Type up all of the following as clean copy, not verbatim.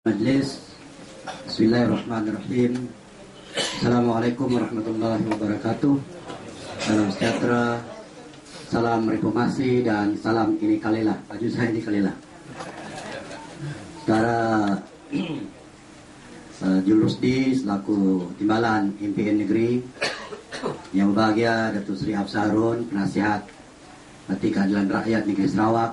Majlis. Bismillahirrahmanirrahim. Assalamualaikum warahmatullahi wabarakatuh. Salam sejahtera, salam reformasi, dan salam ini kalilah. Baju saya ini kalilah. Saudara Julusdi selaku Timbalan MPN Negeri, yang berbahagia Datuk Seri Hafsah Harun, penasihat Parti Keadilan Rakyat Negeri Sarawak,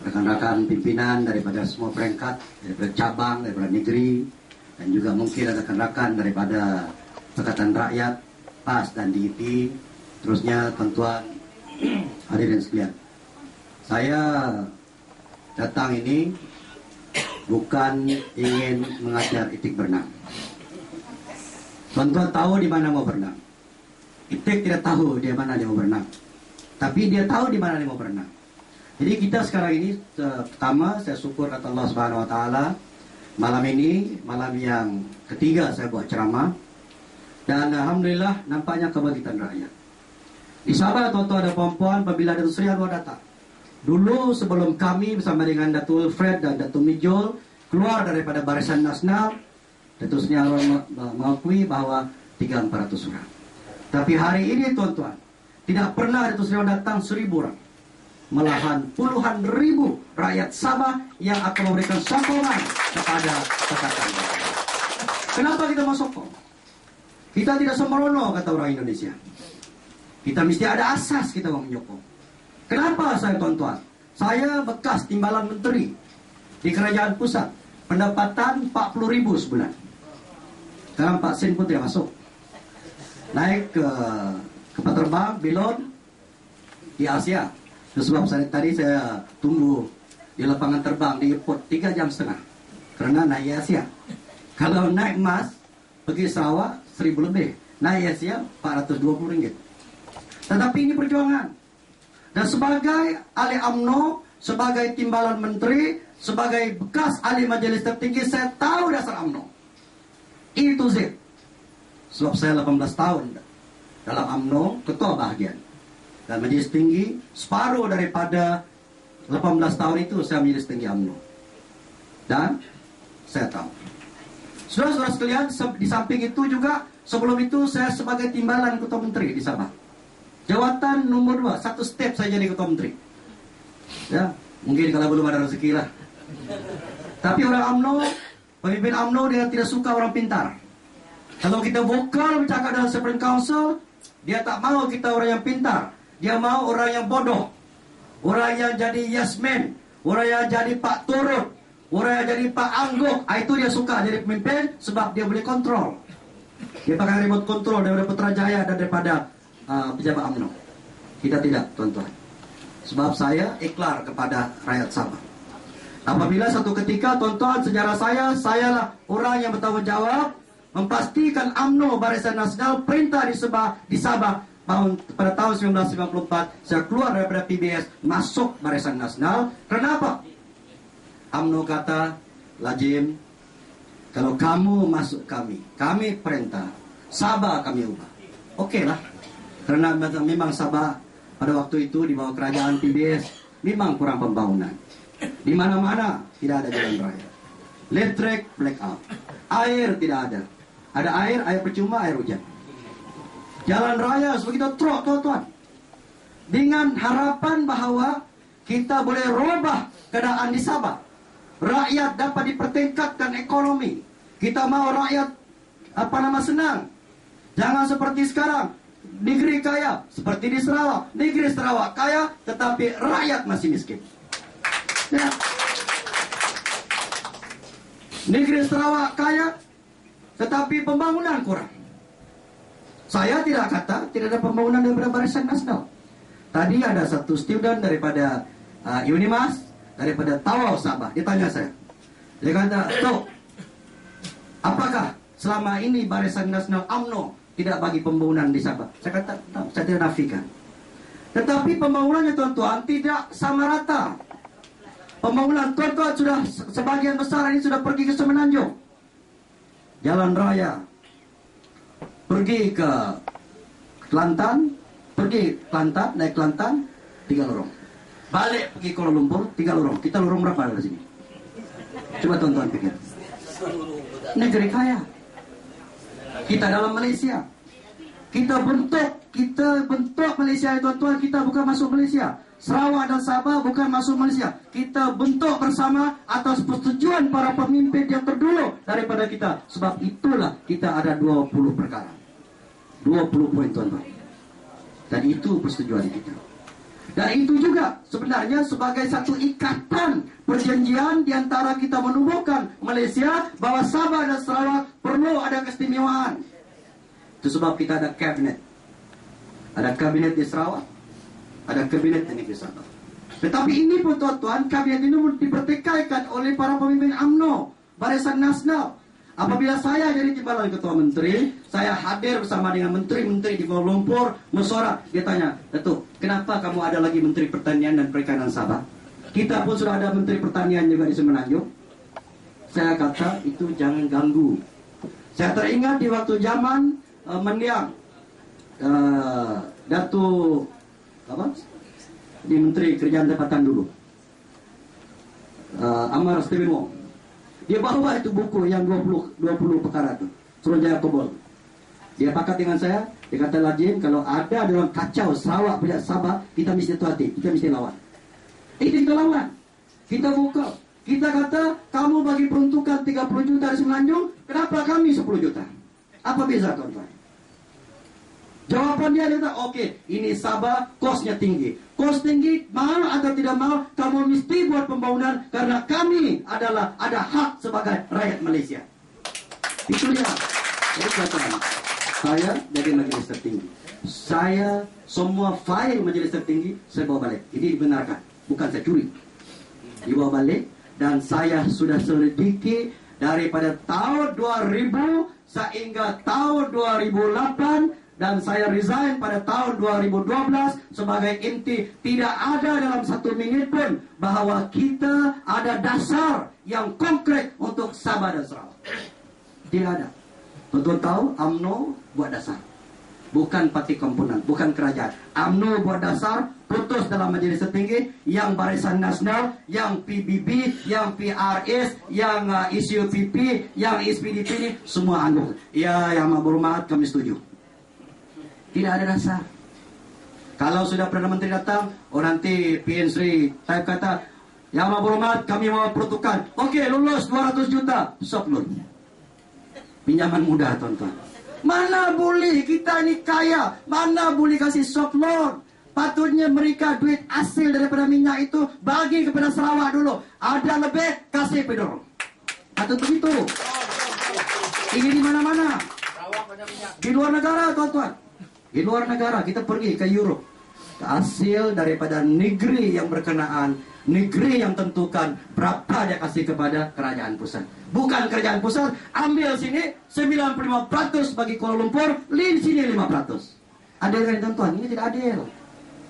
rekan-rekan pimpinan daripada semua peringkat, daripada cabang, daripada negeri, dan juga mungkin ada rekan-rekan daripada Pakatan Rakyat, PAS dan DIP, terusnya tuan-tuan hadirin sekalian. Saya datang ini bukan ingin mengajar etik berenang. Tuan-tuan tahu di mana mau berenang. Etik tidak tahu di mana dia mau berenang, tapi dia tahu di mana dia mau berenang. Jadi kita sekarang ini pertama saya syukur kata Allah Subhanahu Wa Taala, malam ini malam yang ketiga saya buat ceramah, dan alhamdulillah nampaknya kebangkitan rakyat. Di Sabah tuan-tuan dan puan-puan, apabila Datuk Seri Anwar datang, dulu sebelum kami bersama dengan Datuk Fred dan Datuk Mijol keluar daripada Barisan Nasional, Datuk Seri Anwar mengakui bahwa 300-400 orang. Tapi hari ini tuan-tuan, tidak pernah Datuk Seri Anwar datang 1000 orang. Malahan puluhan ribu rakyat Sabah yang akan memberikan sokongan kepada Pakatan Rakyat. Kenapa kita mau sokong? Kita tidak sembrono, kata orang Indonesia. Kita mesti ada asas kita mau menyokong. Kenapa saya tuan-tuan? Saya bekas timbalan menteri di kerajaan pusat, pendapatan 40.000 sebulan. Sekarang Pak Sen pun tidak masuk. Naik ke kapal terbang, belon di Asia. Sebab tadi saya tunggu di lapangan terbang di airport 3,5 jam karena naik Asia. Kalau naik Mas pergi Sarawak 1.000 lebih, naik Asia 420 ringgit. Tetapi ini perjuangan. Dan sebagai ahli UMNO, sebagai timbalan menteri, sebagai bekas ahli majelis tertinggi, saya tahu dasar UMNO. Itu Z. Sebab saya 18 tahun dalam UMNO, ketua bahagian. Dan majelis tinggi, separuh daripada 18 tahun itu saya majelis tinggi UMNO. Dan saya tahu. Saudara-saudara sekalian, di samping itu juga, sebelum itu saya sebagai timbalan ketua menteri di Sabah. Jawatan nomor 2, satu step saya jadi ketua menteri. Ya, mungkin kalau belum ada rezeki lah. Tapi orang UMNO, pemimpin UMNO dia tidak suka orang pintar. Kalau kita vokal bercakap dalam Supreme Council, dia tak mau kita orang yang pintar. Dia mau orang yang bodoh, orang yang jadi yes man, orang yang jadi Pak Turut, orang yang jadi Pak Angguk. Itu dia suka jadi pemimpin sebab dia boleh kontrol. Dia pakai remote control daripada Putrajaya dan daripada pejabat UMNO. Kita tidak, tuan-tuan. Sebab saya ikrar kepada rakyat Sabah. Apabila satu ketika, tuan-tuan, sejarah sayalah orang yang bertanggung jawab memastikan UMNO Barisan Nasional perintah di Sabah. Pada tahun 1994 saya keluar daripada PBS masuk Barisan Nasional. Kenapa? UMNO kata, Lajim, kalau kamu masuk kami perintah, Sabah kami ubah. Okey lah. Kerana memang Sabah pada waktu itu di bawah kerajaan PBS memang kurang pembangunan. Di mana-mana tidak ada jalan raya. Listrik blackout. Air tidak ada. Ada air percuma, air hujan. Jalan raya sebegitu teruk, tuan-tuan. Dengan harapan bahawa kita boleh robah keadaan di Sabah. Rakyat dapat dipertingkatkan ekonomi. Kita mau rakyat senang. Jangan seperti sekarang. Negeri kaya seperti di Sarawak. Negeri Sarawak kaya tetapi rakyat masih miskin. Ya. Negeri Sarawak kaya tetapi pembangunan kurang. Saya tidak kata tidak ada pembangunan daripada Barisan Nasional. Tadi ada satu student daripada Unimas, daripada Tawau Sabah. Dia tanya saya. Dia kata, Tok, apakah selama ini Barisan Nasional UMNO tidak bagi pembangunan di Sabah? Saya kata, tak, saya tidak nafikan. Tetapi pembangunannya tuan-tuan tidak sama rata. Pembangunan tuan-tuan sudah sebagian besar ini sudah pergi ke Semenanjung. Jalan raya. Pergi ke Kelantan, naik Kelantan, 3 lorong. Balik pergi Kuala Lumpur, 3 lorong. Kita lorong berapa dari sini? Coba tonton pikir. Negeri kaya. Kita dalam Malaysia. Kita bentuk Malaysia itu tuan, kita bukan masuk Malaysia. Sarawak dan Sabah bukan masuk Malaysia. Kita bentuk bersama atas persetujuan para pemimpin yang terdahulu daripada kita. Sebab itulah kita ada 20 perkara. 20 poin tuan-tuan. Dan itu persetujuan kita. Dan itu juga sebenarnya sebagai satu ikatan perjanjian di antara kita menumbuhkan Malaysia bahwa Sabah dan Sarawak perlu ada keistimewaan. Itu sebab kita ada kabinet. Ada kabinet di Sarawak, ada kabinet di Negeri Sabah. Tetapi ini pun tuan-tuan, kabinet ini dipertikaikan oleh para pemimpin UMNO, Barisan Nasional. Apabila saya jadi timbalan ketua menteri, saya hadir bersama dengan menteri-menteri di Kuala Lumpur, mesyuarat. Dia tanya, Datuk, kenapa kamu ada lagi menteri pertanian dan perikanan Sabah? Kita pun sudah ada menteri pertanian juga di Semenanjung. Saya kata, itu jangan ganggu. Saya teringat di waktu zaman mendiang Datuk di Menteri Kerjaan Tempatan dulu, Amar Stevino. Dia bawa itu buku yang 20 perkara itu, Suruhanjaya Kobol. Dia pakat dengan saya. Dia kata, Lajim, kalau ada dalam kacau Sarawak punya Sabah, kita mesti hati, kita mesti lawan. Itu kita lawan. Kita buka. Kita kata, kamu bagi peruntukan 30 juta di Semenanjung, kenapa kami 10 juta? Apa beza tuan-tuan? Jawaban dia kata, oke, ini Sabah, kosnya tinggi. Kos tinggi, mau atau tidak mau, kamu mesti buat pembangunan karena kami adalah ada hak sebagai rakyat Malaysia. Itu dia. Jadi katakan, saya jadi majelis tertinggi. Saya semua file majelis tertinggi saya bawa balik. Ini dibenarkan, bukan saya curi. Dibawa balik dan saya sudah selidiki daripada tahun 2000 sehingga tahun 2008. Dan saya resign pada tahun 2012 sebagai inti. Tidak ada dalam 1 minit pun bahawa kita ada dasar yang konkret untuk Sabah dan Sarawak. Tidak ada. Betul tahu UMNO buat dasar. Bukan parti komponen, bukan kerajaan. UMNO buat dasar, putus dalam majlis tertinggi, yang Barisan Nasional, yang PBB, yang PRS, yang ICUPP, yang SPDP ini semua anggota. Ya, yang berhormat kami setuju. Tidak ada dasar. Kalau sudah Perdana Menteri datang, nanti PN Sri saya kata, yang berhormat kami mau peruntukan. Okey, lulus 200 juta. Soft loan. Pinjaman mudah, tuan-tuan. Mana boleh, kita ini kaya. Mana boleh kasih soft loan. Patutnya mereka duit hasil daripada minyak itu bagi kepada Sarawak dulu. Ada lebih, kasih pedor. Patut begitu. Ini di mana-mana. Di luar negara, tuan-tuan. Di luar negara, kita pergi ke Europe. Hasil daripada negeri yang berkenaan, negeri yang tentukan berapa dia kasih kepada kerajaan pusat. Bukan kerajaan pusat, ambil sini 95% bagi Kuala Lumpur, sini 5%. Adil kan tuan-tuan? Ini tidak adil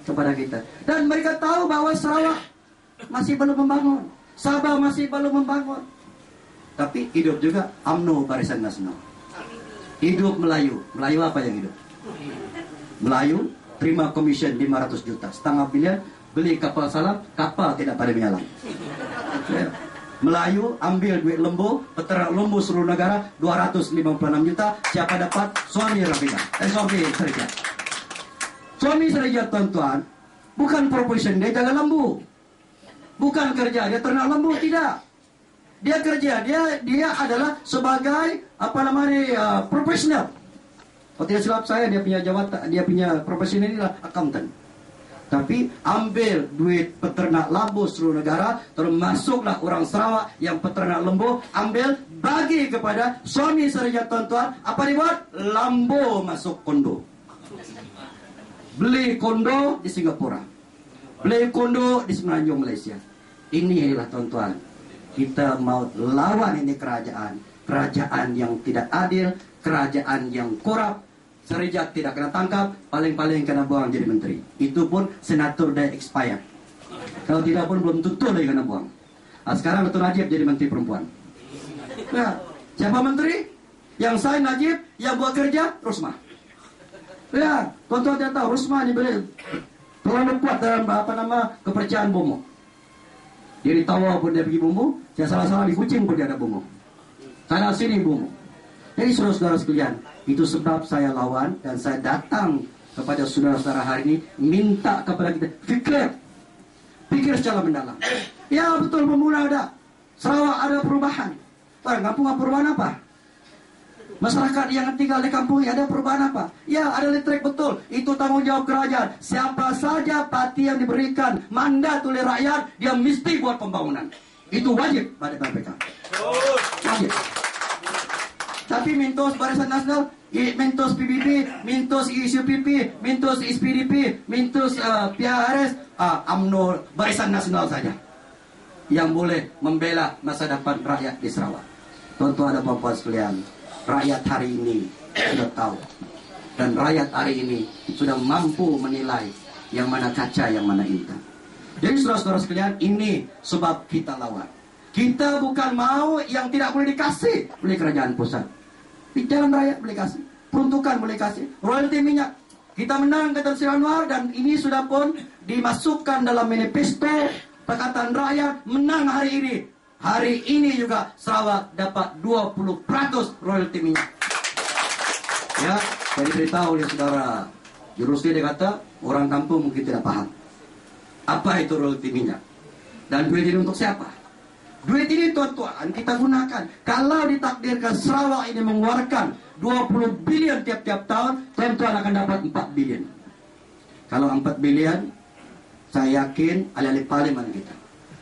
kepada kita. Dan mereka tahu bahwa Sarawak masih belum membangun, Sabah masih belum membangun. Tapi hidup juga UMNO Barisan Nasional. Hidup Melayu. Melayu apa yang hidup? Melayu terima komisen 500 juta, setengah bilion, beli kapal salam, kapal tidak pada menyalam. Melayu ambil duit lembu, peternak lembu seluruh negara 256 juta, siapa dapat? Suami Rafiqa. Suami Serija. Suami Serija, tuan-tuan, bukan profession dia jaga lembu. Bukan kerja dia ternak lembu, tidak. Dia kerja, dia adalah sebagai profesional. Kalau tidak silap saya, dia punya jawatan, dia punya profesi ini adalah akuntan. Tapi ambil duit peternak lembu seluruh negara, termasuklah orang Sarawak yang peternak lembu, ambil bagi kepada suami Serija, tuan-tuan. Apa dibuat? Lembu masuk kondo. Beli kondo di Singapura, beli kondo di Semenanjung Malaysia. Ini adalah, tuan-tuan, kita mau lawan ini kerajaan yang tidak adil, kerajaan yang korup. Serija tidak kena tangkap, paling-paling kena buang jadi menteri. Itu pun senator dia expired. Kalau tidak pun belum tentu lagi kena buang. Sekarang Dato' Najib jadi menteri perempuan. Nah, siapa menteri? Yang saya Najib, yang buat kerja Rusma. Ya, tuan-tuan tidak tahu Rusma dibeli terlalu kuat dalam kepercayaan Bomo. Dia di Tawa pun dia pergi bumbu, saya salah-salah di Kucing pun dia ada bumbu. Sana sini bumbu. Jadi saudara-saudara sekalian, itu sebab saya lawan dan saya datang kepada saudara-saudara hari ini minta kepada kita pikir secara mendalam. Ya betul, pemula ada, Sarawak ada perubahan. Orang kampung ada perubahan apa? Masyarakat yang tinggal di kampung ada perubahan apa? Ya, ada listrik, betul. Itu tanggung jawab kerajaan. Siapa saja parti yang diberikan mandat oleh rakyat, dia mesti buat pembangunan. Itu wajib pada BPK. Wajib. Tapi mintos Barisan Nasional, mintos PBB, mintos ISUPP, mintos SPDP, mintos PRS, UMNO, Barisan Nasional saja yang boleh membela masa depan rakyat di Sarawak. Tuan-tuan dan puan-puan sekalian, rakyat hari ini sudah tahu, dan rakyat hari ini sudah mampu menilai yang mana kaca, yang mana intan. Jadi saudara-saudara sekalian, ini sebab kita lawan. Kita bukan mau yang tidak boleh dikasih oleh kerajaan pusat. Di jalan raya boleh kasih, peruntukan boleh kasih, royalti minyak. Kita menang kata Sri Anwar, dan ini sudah pun dimasukkan dalam manifesto Pakatan Rakyat menang hari ini. Hari ini juga Sarawak dapat 20% royalti minyak. Ya, saya diberitahu oleh saudara Jurusli, dia kata orang kampung mungkin tidak paham apa itu royalti minyak. Dan duit ini untuk siapa? Duit ini tuan-tuan kita gunakan. Kalau ditakdirkan Sarawak ini mengeluarkan 20 bilion tiap-tiap tahun, tuan-tuan akan dapat 4 bilion. Kalau 4 bilion, saya yakin alih-alih parlimen kita.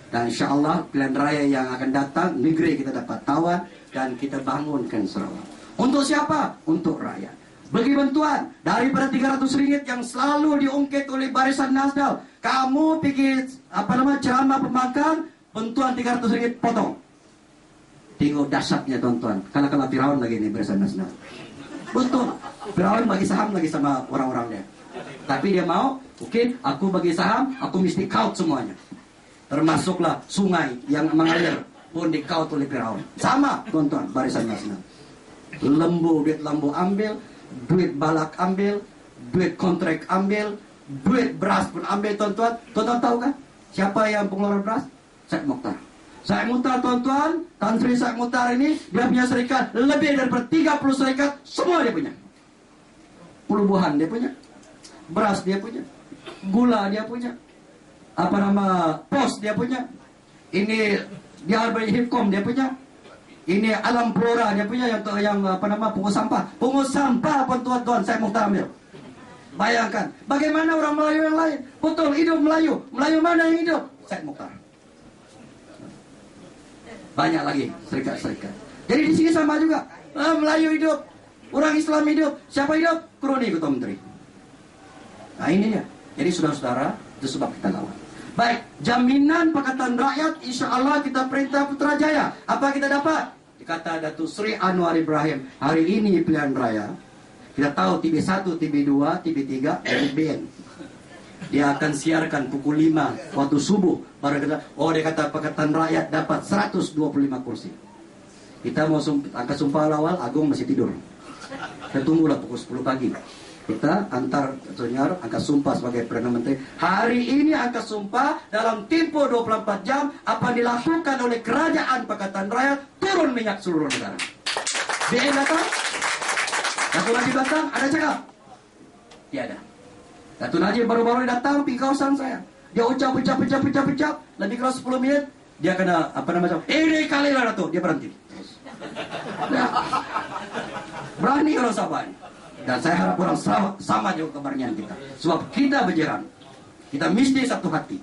Dan insya Allah pilihan raya yang akan datang, negeri kita dapat tawan dan kita bangunkan Sarawak. Untuk siapa? Untuk rakyat. Bagi bantuan daripada 300 ringgit yang selalu diungkit oleh Barisan Nasional. Kamu pergi ceramah pemakan, bantuan 300 ringgit potong. Tengok dahsyatnya tuan-tuan. Kalau Firaun lagi ini Barisan Nasional. Betul. Firaun bagi saham lagi sama orang-orang dia. Tapi dia mau, oke, aku bagi saham, aku mesti kaut semuanya. Termasuklah sungai yang mengalir pun dikaut oleh Firaun. Sama tuan-tuan, Barisan Nasional. Duit lembu ambil, duit balak ambil, duit kontrak ambil, duit beras pun ambil tuan-tuan. Tuan-tuan tahu kan siapa yang pengeluaran beras? Syed Mokhtar. Syed Mokhtar tuan-tuan, Tan Sri Syed Mokhtar ini dia punya serikat lebih daripada 30 serikat, semua dia punya. Puluhan dia punya, beras dia punya, gula dia punya, pos dia punya, ini dia Hipkom dia punya, ini Alam Flora dia punya, yang pungut sampah pun tuan-tuan saya mau ambil. Bayangkan bagaimana orang Melayu yang lain, betul hidup Melayu mana yang hidup? Saya Mokhtar. Banyak lagi serikat-serikat. Jadi di sini sama juga, Melayu hidup, orang Islam hidup, siapa hidup? Kroni Ketua Menteri. Nah ini ya. Jadi saudara-saudara, itu sebab kita lawan. Baik, jaminan Pakatan Rakyat, insya Allah kita perintah Putrajaya. Apa kita dapat? Dikata Datuk Sri Anwar Ibrahim, hari ini pilihan raya, kita tahu TV1, TV2, TV3, BN. Dia akan siarkan pukul 5 waktu subuh. Baru dia kata Pakatan Rakyat dapat 125 kursi. Kita mau angkat sumpah awal, Agung masih tidur. Kita tunggulah pukul 10 pagi. Kita antar Senior angkat sumpah sebagai Perdana Menteri. Hari ini angkat sumpah dalam tempoh 24 jam apa dilakukan oleh kerajaan Pakatan Rakyat, turun minyak seluruh negara. BN datang, Datuk Najib datang, ada cakap? Tiada. Datuk Najib baru-baru datang pergi kawasan saya. Dia ucap, lebih kurang 10 menit, dia kena ini kali lah Datuk, dia berhenti. Berani orang Sabah. Dan saya harap orang Sarawak sama juga keberanian kita. Sebab kita berjiran. Kita mesti satu hati.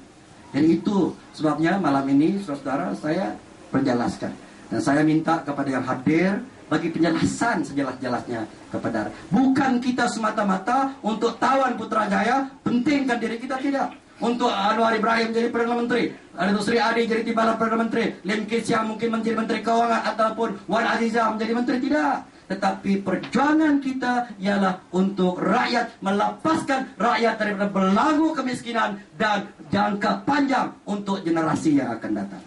Jadi itu sebabnya malam ini, saudara-saudara, saya perjelaskan. Dan saya minta kepada yang hadir, bagi penjelasan sejelas-jelasnya kepada. Bukan kita semata-mata untuk tawan Putrajaya, pentingkan diri kita, tidak. Untuk Anwar Ibrahim jadi Perdana Menteri, Datuk Sri Adi jadi Timbalan Perdana Menteri, Lim Kit Siang mungkin menjadi Menteri Keuangan, ataupun Wan Azizah menjadi Menteri, tidak. Tetapi perjuangan kita ialah untuk rakyat, melepaskan rakyat daripada belenggu kemiskinan dan jangka panjang untuk generasi yang akan datang.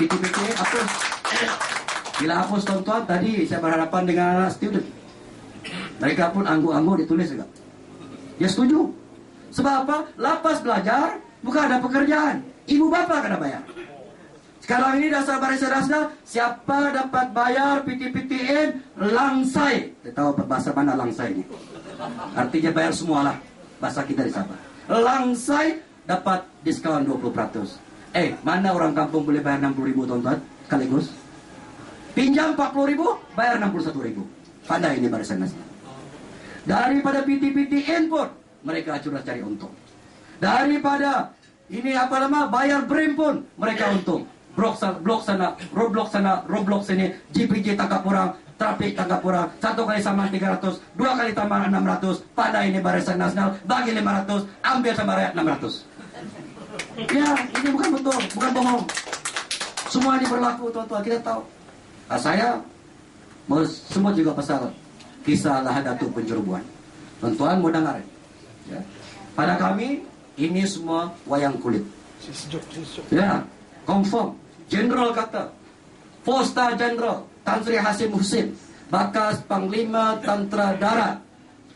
PTPK hapus. Bila hapus tuan-tuan, tadi saya berhadapan dengan anak student. Mereka pun anggu-anggu ditulis juga. Dia setuju. Sebab apa? Lapas belajar, bukan ada pekerjaan. Ibu bapa kena bayar. Sekarang ini dasar Barisan Nasional, siapa dapat bayar PTPTN langsai. Kita tahu bahasa mana langsai ini? Artinya bayar semualah, bahasa kita di Sabah. Langsai dapat diskon 20%. Mana orang kampung boleh bayar 60.000 tuan-tuan sekaligus? Pinjam 40.000, bayar 61.000. Pandai ini Barisan Nasional. Daripada PTPTN pun mereka sudah cari untung. Daripada ini bayar BRIM pun mereka untung. Blok sana, Roblox sini, GPJ tangkap orang, trafik tangkap orang, 1 kali sama 300, 2 kali tambah 600, pada ini Barisan Nasional, bagi 500, ambil sama rakyat 600. Ya, ini bukan betul, bukan bohong. Semua ini berlaku, tuan-tuan, kita tahu. Saya mau semua juga pasal kisah Lahadatul Penjerobohan. Tuan-tuan mau dengar ya? Pada kami, ini semua wayang kulit. Ya, confirm. Jenderal kata, 4-star Jenderal Tan Sri Hasim Husin, bekas Panglima Tentera Darat,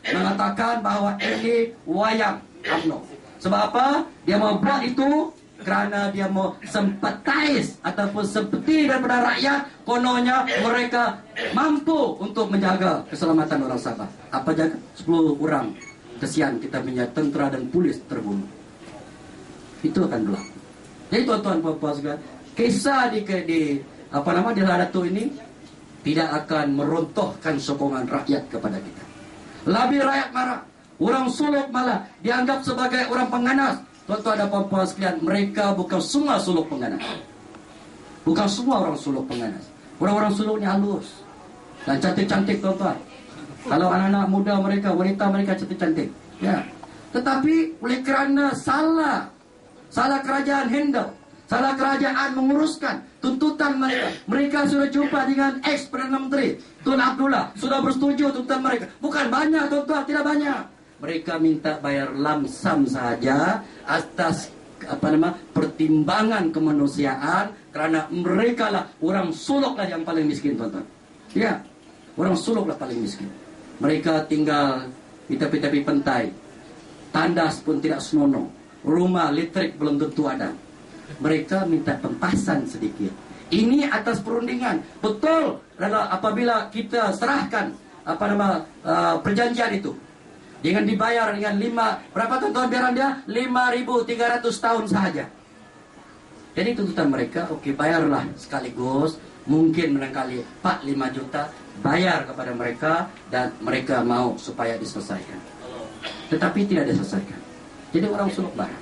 mengatakan bahawa ini wayang UMNO. Sebab apa? Dia mau buat itu kerana dia mau sympathize ataupun seperti daripada rakyat, kononnya mereka mampu untuk menjaga keselamatan orang Sabah. Apa jaga? 10 orang kesian kita punya tentera dan polis terbunuh. Itu akan berlaku. Jadi tuan-tuan puan-puan sekalian, kisah di Lahadatul ini tidak akan meruntuhkan sokongan rakyat kepada kita. Lebih rakyat marah, orang suluk malah dianggap sebagai orang pengganas. Tuan-tuan dan puan-puan sekalian, mereka bukan semua suluk pengganas. Bukan semua orang suluk pengganas. Orang-orang suluk ni halus dan cantik-cantik tuan-tuan. Kalau anak-anak muda mereka, wanita mereka cantik-cantik. Ya. Tetapi oleh kerana salah kerajaan handle, salah kerajaan menguruskan tuntutan mereka. Mereka sudah jumpa dengan ex-Perdana Menteri Tun Abdullah, sudah bersetuju tuntutan mereka. Bukan banyak tuan-tuan, tidak banyak. Mereka minta bayar lamsam saja atas pertimbangan kemanusiaan, kerana mereka lah orang suluk lah yang paling miskin tuan-tuan. Ya, orang suluk lah paling miskin. Mereka tinggal di tepi-tepi pantai, tandas pun tidak senonoh, rumah listrik belum tentu ada. Mereka minta pempasan sedikit. Ini atas perundingan. Betul, apabila kita serahkan perjanjian itu dengan dibayar dengan berapa tuan-tuan biaran dia? 5.300 tahun sahaja. Jadi tuntutan mereka, oke, bayarlah sekaligus, mungkin barangkali 4-5 juta, bayar kepada mereka, dan mereka mau supaya diselesaikan. Tetapi tidak diselesaikan. Jadi orang suluk marah.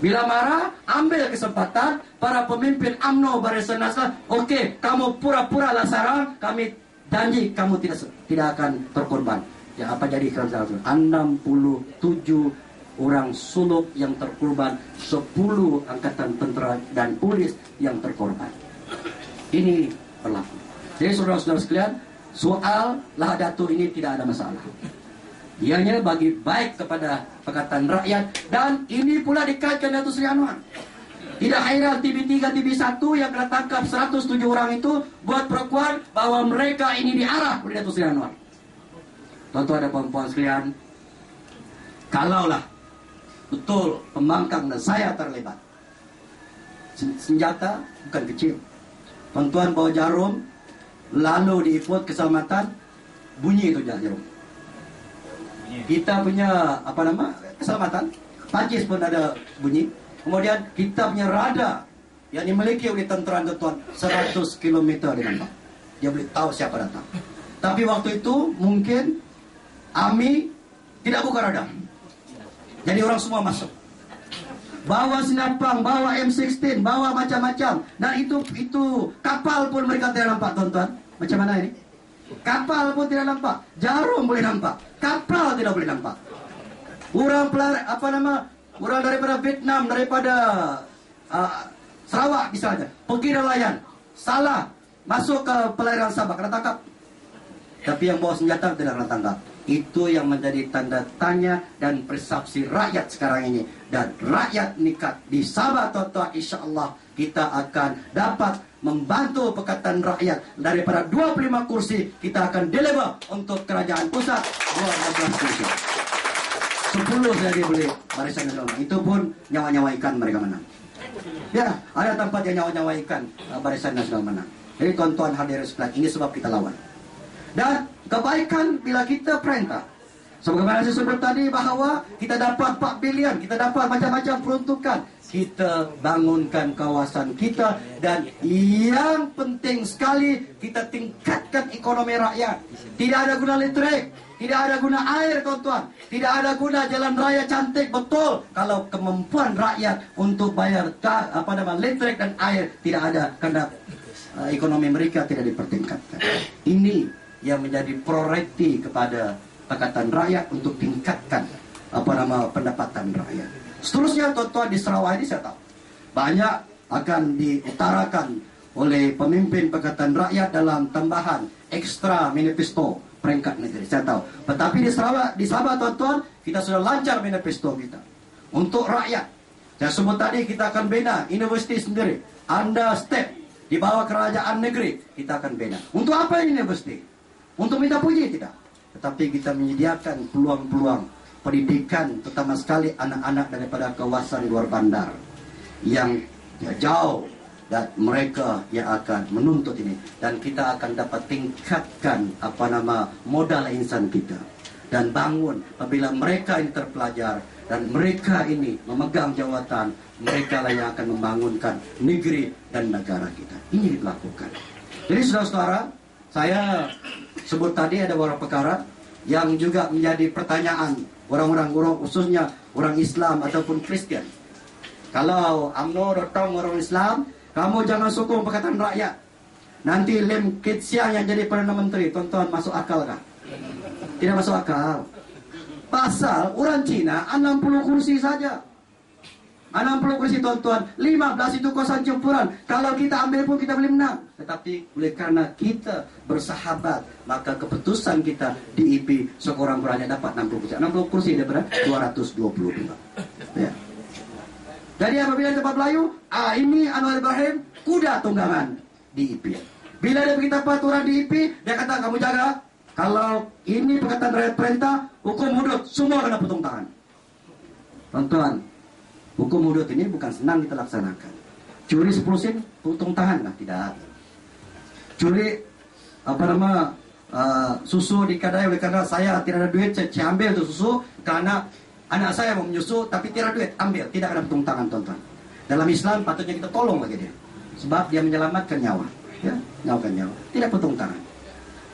Bila marah, ambil kesempatan para pemimpin UMNO Barisan Nasional, oke, kamu pura-pura lah sarang, kami janji kamu tidak akan terkorban. Ya, apa jadi kerajaan? 67 orang suluk yang terkorban, 10 angkatan tentera dan polis yang terkorban. Ini berlaku. Jadi saudara-saudara sekalian, soal Lahadatul ini tidak ada masalah. Ianya bagi baik kepada Pakatan Rakyat, dan ini pula dikaitkan Datuk Seri Anwar. Tidak heran TV3, TV1 yang kena tangkap 107 orang itu buat pengakuan bahwa mereka ini diarah oleh Datuk Seri Anwar. Tuan-tuan dan puan-puan sekalian, kalaulah betul pembangkang dan saya terlibat, senjata bukan kecil. Tuan-tuan bawa jarum, lalu diikut keselamatan, bunyi itu jarum. Kita punya keselamatan, pancis pun ada bunyi. Kemudian kita punya radar yang dimiliki oleh tentera tuan 100 km dia nampak. Dia boleh tahu siapa datang. Tapi waktu itu mungkin AMI tidak buka radar. Jadi orang semua masuk. Bawa sinapang, bawa M16, bawa macam-macam. Dan itu kapal pun mereka tidak nampak tuan-tuan. Macam mana ini? Kapal pun tidak nampak. Jarum boleh nampak, kapal tidak boleh nampak. Orang orang daripada Vietnam, daripada Sarawak misalnya, pergi nelayan, salah masuk ke perairan Sabah, kena tangkap. Tapi yang bawa senjata tidak kena tangkap. Itu yang menjadi tanda tanya dan persepsi rakyat sekarang ini. Dan rakyat nikat di Sabah tuan-tuan, insya-Allah kita akan dapat membantu Pakatan Rakyat. Daripada 25 kursi, kita akan deliver untuk kerajaan pusat 12 kursi. 10 saja boleh Barisan Nasional. Itu pun nyawa-nyawa ikan mereka menang. Ya, ada tempat yang nyawa-nyawa ikan Barisan Nasional menang. Jadi tuan-tuan hadirin sekalian, ini sebab kita lawan. Dan kebaikan bila kita perintah. Sebagaimana saya sebut tadi bahawa kita dapat 4 bilion, kita dapat macam-macam peruntukan. Kita bangunkan kawasan kita dan yang penting sekali kita tingkatkan ekonomi rakyat. Tidak ada guna listrik, tidak ada guna air tuan-tuan, tidak ada guna jalan raya cantik betul kalau kemampuan rakyat untuk bayar listrik dan air tidak ada karena ekonomi mereka tidak dipertingkatkan. Ini yang menjadi prioriti kepada Pakatan Rakyat untuk tingkatkan pendapatan rakyat. Seterusnya tuan-tuan di Sarawak ini saya tahu banyak akan diutarakan oleh pemimpin Pakatan Rakyat dalam tambahan ekstra manifesto peringkat negeri. Saya tahu. Tetapi di Sarawak, di Sabah tuan-tuan, kita sudah lancar manifesto kita untuk rakyat. Saya sebut tadi kita akan bina universiti sendiri. Anda step di bawah kerajaan negeri kita akan bina. Untuk apa ini universiti? Untuk minta puji tidak? Tetapi kita menyediakan peluang-peluang pendidikan terutama sekali anak-anak daripada kawasan luar bandar yang jauh dan mereka yang akan menuntut ini dan kita akan dapat tingkatkan modal insan kita dan bangun apabila mereka ini terpelajar dan mereka ini memegang jawatan, mereka lah yang akan membangunkan negeri dan negara kita. Ini dilakukan. Jadi saudara-saudara, saya sebut tadi ada beberapa perkara yang juga menjadi pertanyaan orang-orang khususnya orang Islam ataupun Kristian. Kalau UMNO datang orang Islam, kamu jangan sokong Pakatan Rakyat. Nanti Lim Kit Siang yang jadi Perdana Menteri, tuan-tuan masuk akal kah? Tidak masuk akal. Pasal orang Cina 60 kursi saja. 60 kursi tuan-tuan, 15 itu kuasa campuran. Kalau kita ambil pun kita boleh menang. Tetapi oleh karena kita bersahabat, maka keputusan kita di IP sekurang-kurangnya dapat 60 kursi. 60 kursi daripada 222. Ya. Jadi apabila tempat Melayu, ini Anwar Ibrahim kuda tunggangan di IP. Bila dia kita peraturan di IP, dia kata kamu jaga. Kalau ini Pakatan Rakyat perintah, hukum hudud semua kena potong tangan. Tuan-tuan, hukum hudud ini bukan senang kita laksanakan. Curi 10 sen, potong tangan lah, tidak. Curi susu di kedai oleh karena saya tidak ada duit, saya ambil itu susu karena anak saya mau menyusu tapi tidak ada duit, ambil, tidak ada potong tangan tuan-tuan. Dalam Islam patutnya kita tolong lagi dia, sebab dia menyelamatkan nyawa, ya, nyawa, tidak potong tangan.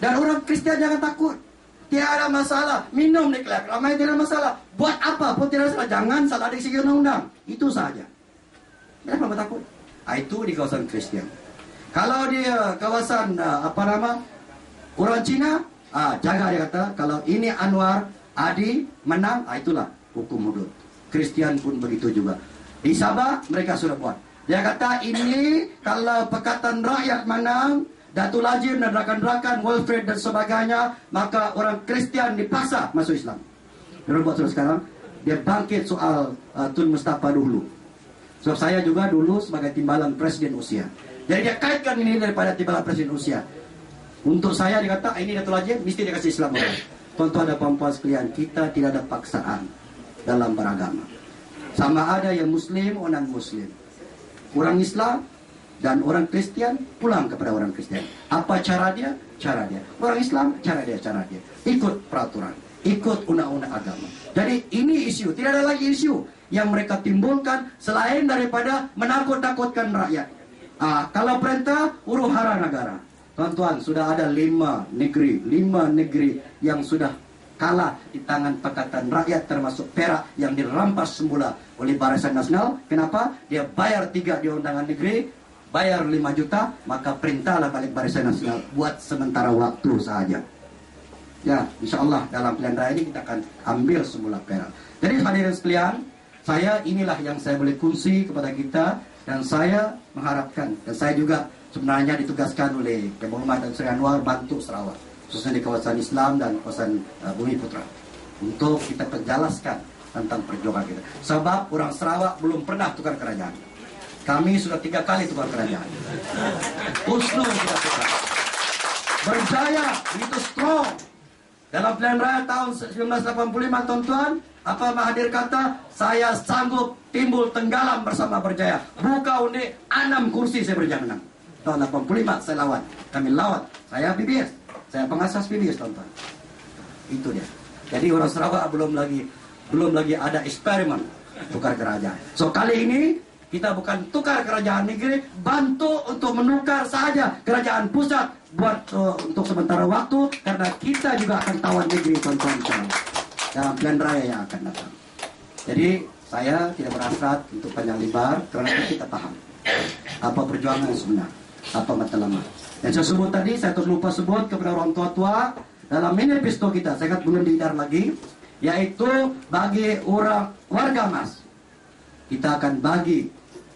Dan orang Kristian jangan takut. Tiada masalah. Minum niklat. Ramai tidak masalah. Buat apa pun tidak masalah. Jangan salah dari segi undang-undang. Itu saja. Kenapa takut? Itu di kawasan Kristian. Kalau di kawasan orang Cina, jaga dia kata. Kalau ini Anwar, Adi menang, itulah hukum hudud. Kristian pun begitu juga. Di Sabah mereka sudah buat. Dia kata ini kalau Pakatan Rakyat menang, Datuk Lajim dan rakan-rakan Wilfred dan sebagainya, maka orang Kristian dipaksa masuk Islam. Dan buat sekarang dia bangkit soal Tun Mustafa dulu. Sebab saya juga dulu sebagai timbalan Presiden usia. Jadi dia kaitkan ini daripada timbalan Presiden usia. Untuk saya dia kata ini Datuk Lajim mesti dia kasih Islam. Tuan-tuan dan puan-puan sekalian, kita tidak ada paksaan dalam beragama. Sama ada yang Muslim atau non-Muslim. Orang Islam dan orang Kristian pulang kepada orang Kristian. Apa cara dia? Cara dia. Orang Islam, cara dia. Ikut peraturan, ikut undang-undang agama. Jadi ini isu, tidak ada lagi isu yang mereka timbulkan selain daripada menakut-nakutkan rakyat. Kalau perintah, huru hara negara. Tuan-tuan, sudah ada 5 negeri yang sudah kalah di tangan Pakatan Rakyat termasuk Perak yang dirampas semula oleh Barisan Nasional. Kenapa? Dia bayar 3 di undangan negeri, bayar 5 juta, maka perintahlah balik Barisan Nasional buat sementara waktu saja. Ya, insya Allah dalam pilihan raya ini kita akan ambil semula Perak. Jadi hadirin sekalian, inilah yang saya boleh kongsi kepada kita dan saya mengharapkan dan saya juga sebenarnya ditugaskan oleh Khairul Muhammad dan Sri Anwar bantu Sarawak, khususnya di kawasan Islam dan kawasan Bumi Putra, untuk kita penjelaskan tentang perjuangan kita. Sebab orang Sarawak belum pernah tukar kerajaan. Kami sudah 3 kali tukar kerajaan. USNO kita tukar. Berjaya, begitu strong. Dalam pilihan raya tahun 1985, tuan-tuan, apa Mahathir kata, saya sanggup Timbul Tenggalam bersama berjaya. Buka undi 6 kursi saya berjaya menang. Tahun 85 saya lawan. Kami lawan. Saya BBS. Saya pengasas BBS tonton. Itu dia. Jadi orang Sarawak belum lagi ada eksperimen tukar kerajaan. So kali ini kita bukan tukar kerajaan negeri, bantu untuk menukar saja kerajaan pusat buat untuk sementara waktu, karena kita juga akan tawan negeri tuan-tuan dalam pilihan raya yang akan datang. Jadi saya tidak berhasrat untuk panjang lebar, karena kita paham apa perjuangan yang sebenar, apa matlamat. Dan saya sebut tadi, saya terlupa sebut kepada orang tua-tua dalam manifesto kita, saya kata belum diedar lagi, yaitu bagi orang warga Mas, kita akan bagi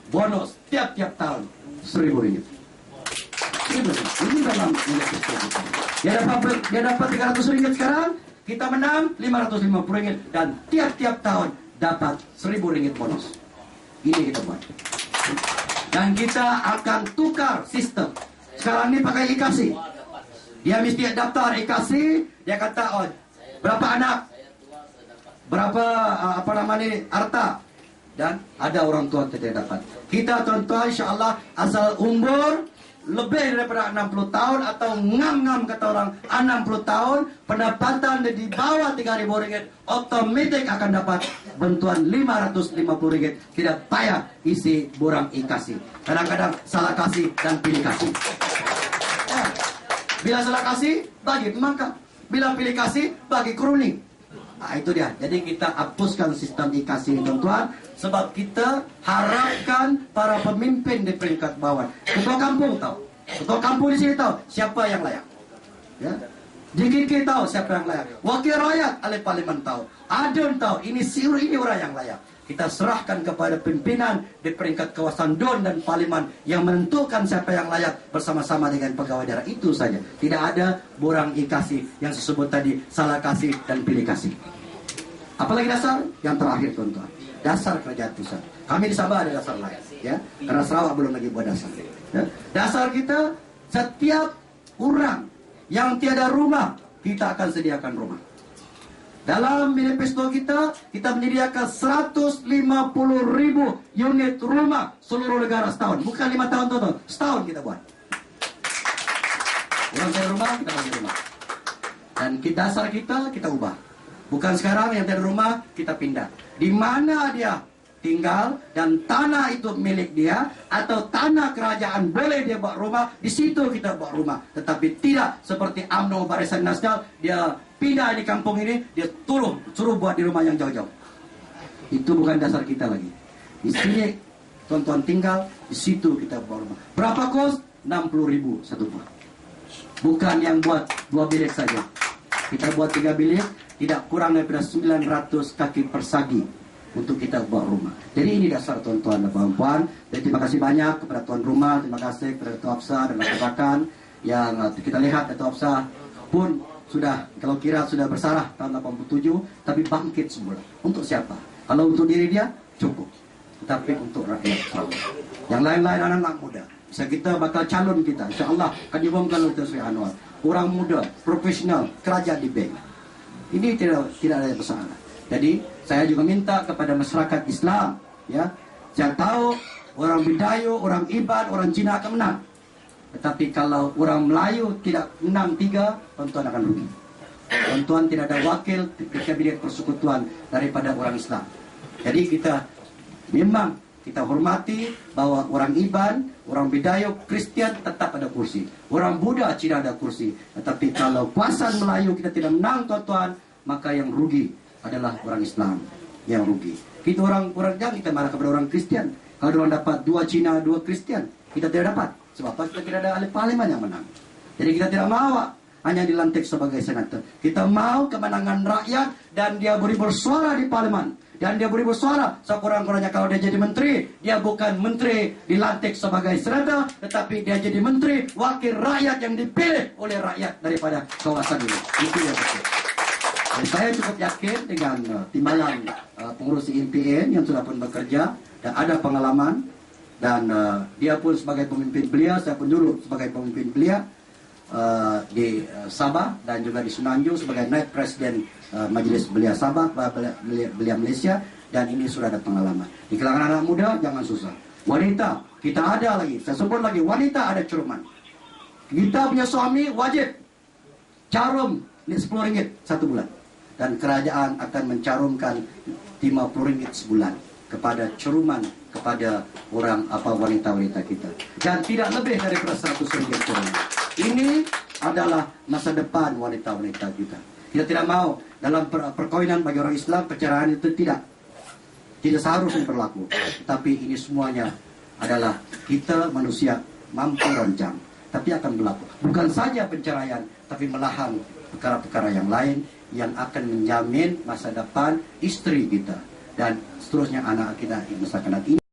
bonus tiap-tiap tahun RM1.000. Ini dalam manifesto kita. Dia dapat RM300 sekarang, kita menang RM550 dan tiap-tiap tahun dapat RM1.000 bonus. Ini kita buat. Dan kita akan tukar sistem. Sekarang ini pakai IKASI. Dia mesti daftar IKASI, dia kata, oh, berapa anak? Berapa harta? Dan ada orang tua tidak dapat. Kita tuan-tuan insya-Allah asal umur lebih daripada 60 tahun atau ngam-ngam kata orang 60 tahun, pendapatan di bawah RM3.000 otomatis akan dapat bantuan RM550. Tidak payah isi borang IKASI. Kadang-kadang salah kasih dan pilih kasih. Bila salah kasih bagi pemangkap, bila pilih kasih bagi keruning. Nah, itu dia. Jadi kita hapuskan sistem IKASI, tuan-tuan, sebab kita harapkan para pemimpin di peringkat bawah. Ketua kampung tahu, ketua kampung di sini tahu siapa yang layak. Ya. JKK tahu siapa yang layak. Wakil rakyat oleh parlimen tahu. Adun tahu ini orang yang layak. Kita serahkan kepada pimpinan di peringkat kawasan DON dan parlimen yang menentukan siapa yang layak bersama-sama dengan pegawai daerah. Itu saja. Tidak ada borang IKASI yang disebut tadi salah kasih dan pilih kasih. Apalagi dasar yang terakhir, tuan-tuan. Dasar kerajaan pusat. Kami di Sabah ada dasar lain, ya. Karena Sarawak belum lagi buat dasar. Ya. Dasar kita, setiap orang yang tiada rumah, kita akan sediakan rumah. Dalam manifesto kita menyediakan 150.000 unit rumah seluruh negara setahun. Bukan 5 tahun, tuan-tuan. Setahun kita buat. Orang tiada rumah, kita bagi rumah. Dan dasar kita ubah. Bukan sekarang yang tiada rumah, kita pindah. Di mana dia tinggal dan tanah itu milik dia, atau tanah kerajaan boleh dia buat rumah, di situ kita buat rumah. Tetapi tidak seperti UMNO Barisan Nasional, dia pindah di kampung ini, dia suruh buat di rumah yang jauh-jauh. Itu bukan dasar kita lagi. Di sini tuan-tuan tinggal, di situ kita buat rumah. Berapa kos? 60.000 satu buah. Bukan yang buat 2 bilik saja. Kita buat 3 bilik, tidak kurang daripada 900 kaki persagi untuk kita buat rumah. Jadi ini dasar tuan-tuan dan puan-puan. Jadi terima kasih banyak kepada tuan rumah, terima kasih kepada Dato' Hafsah dan rekan-rekan yang kita lihat Dato' Hafsah pun sudah, kalau kira sudah bersalah tahun 87, tapi bangkit semula. Untuk siapa? Kalau untuk diri dia cukup, tapi untuk rakyat Sarawak. Yang lain-lain anak-anak muda, bisa kita bakal calon kita, insya-Allah akan diumumkan oleh Sri Anwar. Orang muda, profesional, kerja di bank. Ini tidak ada masalah. Jadi saya juga minta kepada masyarakat Islam, ya, saya tahu orang Bidayu, orang Iban, orang Cina akan menang. Tetapi kalau orang Melayu tidak menang 3, tuan-tuan akan rugi. Tuan-tuan tidak ada wakil di kabinet persekutuan daripada orang Islam. Jadi kita hormati bahwa orang Iban, orang Bidayu, Kristian tetap ada kursi. Orang Buddha Cina ada kursi. Tetapi kalau kuasaan Melayu kita tidak menang, tuan-tuan, maka yang rugi adalah orang Islam yang rugi. Kita orang jangan kita marah kepada orang Kristian. Kalau orang dapat 2 Cina, 2 Kristian, kita tidak dapat. Sebab kita tidak ada ahli parlimen yang menang. Jadi kita tidak mau hanya dilantik sebagai senator. Kita mau kemenangan rakyat dan dia beri bersuara di parlimen. Dan dia beri bersuara sekurang-kurangnya kalau dia jadi menteri, dia bukan menteri dilantik sebagai senator, tetapi dia jadi menteri wakil rakyat yang dipilih oleh rakyat daripada kawasan ini. Itu yang betul. Dan saya cukup yakin dengan timbalan pengurus IMPN yang sudah pun bekerja dan ada pengalaman. Dan dia pun sebagai pemimpin belia, saya pun dulu sebagai pemimpin belia. di Sabah dan juga di Semenanjung sebagai Naib Presiden Majelis Belia Sabah, Belia Malaysia, dan ini sudah ada pengalaman. Di kalangan anak muda jangan susah. Wanita, kita ada lagi, saya sebut lagi, wanita ada ceruman. Kita punya suami wajib carum RM10 satu bulan. Dan kerajaan akan mencarumkan RM50 sebulan kepada ceruman, kepada orang wanita-wanita kita. Dan tidak lebih daripada RM100 ceruman. Ini adalah masa depan wanita-wanita kita. Kita tidak mau dalam perkawinan bagi orang Islam, perceraian itu tidak seharusnya berlaku. Tapi ini semuanya adalah kita manusia mampu rancang. Tapi akan berlaku. Bukan saja perceraian, tapi malahan perkara-perkara yang lain yang akan menjamin masa depan istri kita dan seterusnya anak kita di masa akan datang.